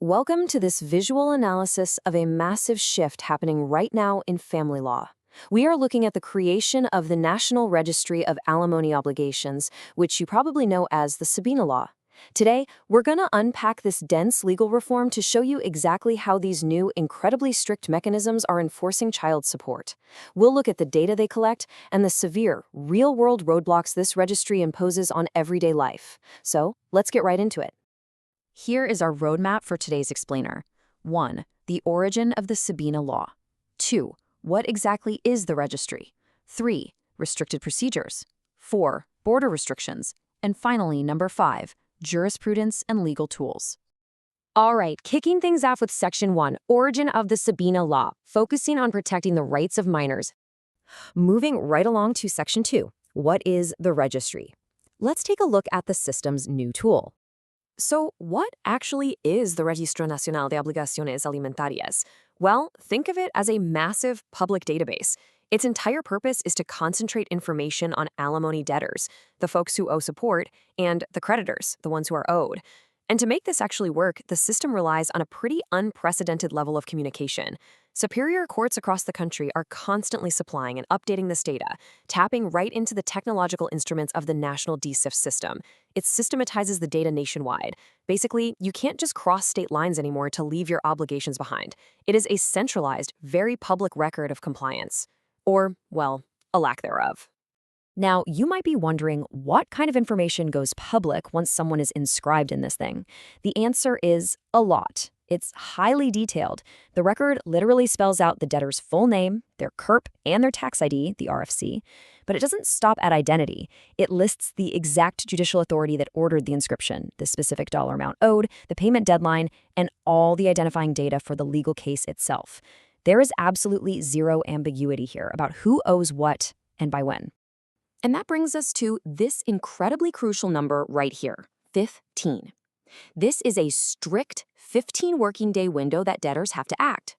Welcome to this visual analysis of a massive shift happening right now in family law. We are looking at the creation of the National Registry of Alimony Obligations, which you probably know as the Sabina Law. Today, we're going to unpack this dense legal reform to show you exactly how these new, incredibly strict mechanisms are enforcing child support. We'll look at the data they collect and the severe, real-world roadblocks this registry imposes on everyday life. So, let's get right into it. Here is our roadmap for today's explainer. 1. The origin of the Sabina Law. 2. What exactly is the registry? 3. Restricted procedures. 4. Border restrictions. And finally, number 5. Jurisprudence and legal tools. All right, kicking things off with Section 1, Origin of the Sabina Law, focusing on protecting the rights of minors. Moving right along to Section 2, what is the registry? Let's take a look at the system's new tool. So what actually is the Registro Nacional de Obligaciones Alimentarias? Well, think of it as a massive public database. Its entire purpose is to concentrate information on alimony debtors, the folks who owe support, and the creditors, the ones who are owed. And to make this actually work, the system relies on a pretty unprecedented level of communication. Superior courts across the country are constantly supplying and updating this data, tapping right into the technological instruments of the national DSIF system. It systematizes the data nationwide. Basically, you can't just cross state lines anymore to leave your obligations behind. It is a centralized, very public record of compliance. Or, well, a lack thereof. Now, you might be wondering what kind of information goes public once someone is inscribed in this thing. The answer is a lot. It's highly detailed. The record literally spells out the debtor's full name, their CURP, and their tax ID, the RFC. But it doesn't stop at identity. It lists the exact judicial authority that ordered the inscription, the specific dollar amount owed, the payment deadline, and all the identifying data for the legal case itself. There is absolutely zero ambiguity here about who owes what and by when. And that brings us to this incredibly crucial number right here, 15. This is a strict 15 working day window that debtors have to act.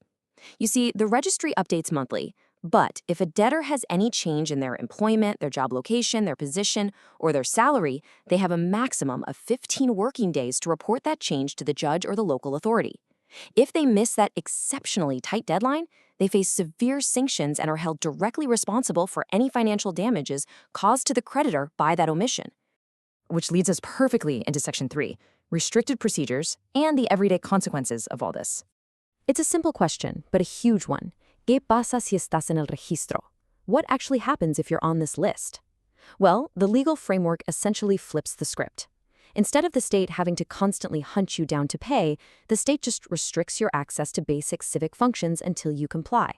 You see, the registry updates monthly, but if a debtor has any change in their employment, their job location, their position, or their salary, they have a maximum of 15 working days to report that change to the judge or the local authority. If they miss that exceptionally tight deadline, they face severe sanctions and are held directly responsible for any financial damages caused to the creditor by that omission. Which leads us perfectly into Section 3, restricted procedures and the everyday consequences of all this. It's a simple question, but a huge one. ¿Qué pasa si estás en el registro? What actually happens if you're on this list? Well, the legal framework essentially flips the script. Instead of the state having to constantly hunt you down to pay, the state just restricts your access to basic civic functions until you comply.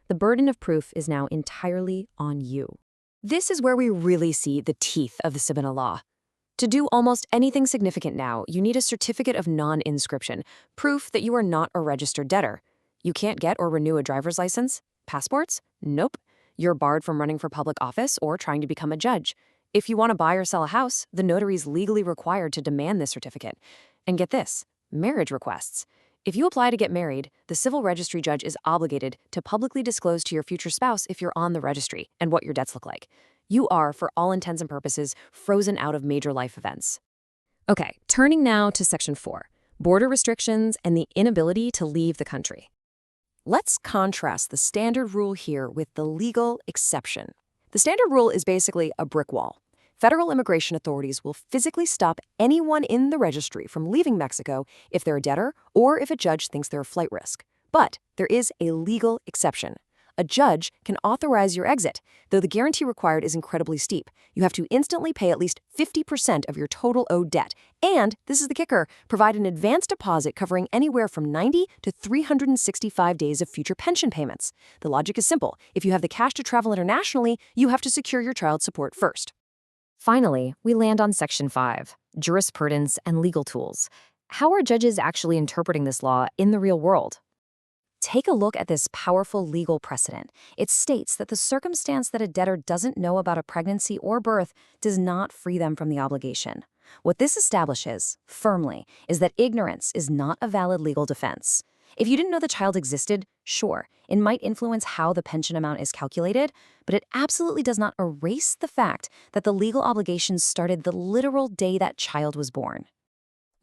The burden of proof is now entirely on you. This is where we really see the teeth of the Sabina Law. To do almost anything significant now, you need a certificate of non-inscription, proof that you are not a registered debtor. You can't get or renew a driver's license? Passports? Nope. You're barred from running for public office or trying to become a judge. If you want to buy or sell a house, the notary is legally required to demand this certificate. And get this, marriage requests. If you apply to get married, the civil registry judge is obligated to publicly disclose to your future spouse if you're on the registry and what your debts look like. You are, for all intents and purposes, frozen out of major life events. Okay, turning now to Section 4, border restrictions and the inability to leave the country. Let's contrast the standard rule here with the legal exception. The standard rule is basically a brick wall. Federal immigration authorities will physically stop anyone in the registry from leaving Mexico if they're a debtor or if a judge thinks they're a flight risk. But there is a legal exception. A judge can authorize your exit, though the guarantee required is incredibly steep. You have to instantly pay at least 50% of your total owed debt. And, this is the kicker, provide an advance deposit covering anywhere from 90 to 365 days of future pension payments. The logic is simple. If you have the cash to travel internationally, you have to secure your child support first. Finally, we land on Section 5, jurisprudence and legal tools. How are judges actually interpreting this law in the real world? Take a look at this powerful legal precedent. It states that the circumstance that a debtor doesn't know about a pregnancy or birth does not free them from the obligation. What this establishes, firmly, is that ignorance is not a valid legal defense. If you didn't know the child existed, sure, it might influence how the pension amount is calculated, but it absolutely does not erase the fact that the legal obligations started the literal day that child was born.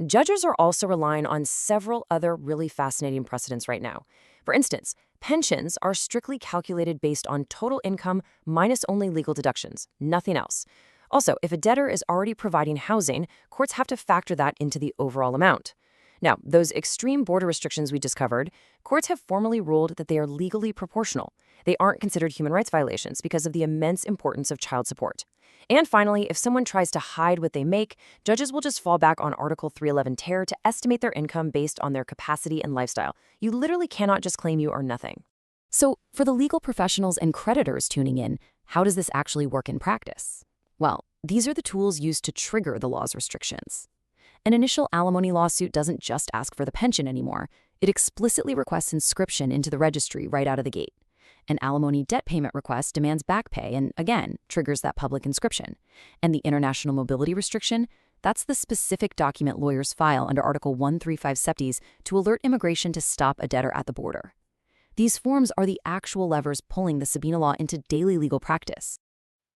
Judges are also relying on several other really fascinating precedents right now. For instance, pensions are strictly calculated based on total income minus only legal deductions, nothing else. Also, if a debtor is already providing housing, courts have to factor that into the overall amount. Now, those extreme border restrictions we just covered, courts have formally ruled that they are legally proportional. They aren't considered human rights violations because of the immense importance of child support. And finally, if someone tries to hide what they make, judges will just fall back on Article 311 tear to estimate their income based on their capacity and lifestyle. You literally cannot just claim you are nothing. So, for the legal professionals and creditors tuning in, how does this actually work in practice? Well, these are the tools used to trigger the law's restrictions. An initial alimony lawsuit doesn't just ask for the pension anymore. It explicitly requests inscription into the registry right out of the gate. An alimony debt payment request demands back pay and, again, triggers that public inscription. And the international mobility restriction, that's the specific document lawyers file under Article 135 Septies to alert immigration to stop a debtor at the border. These forms are the actual levers pulling the Sabina law into daily legal practice.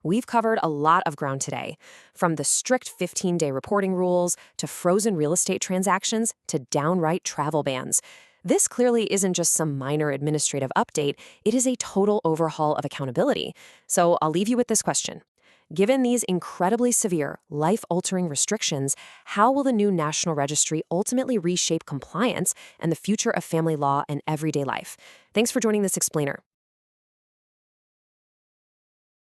We've covered a lot of ground today, from the strict 15-day reporting rules to frozen real estate transactions to downright travel bans. This clearly isn't just some minor administrative update, it is a total overhaul of accountability. So I'll leave you with this question. Given these incredibly severe, life-altering restrictions, how will the new National Registry ultimately reshape compliance and the future of family law and everyday life? Thanks for joining this explainer.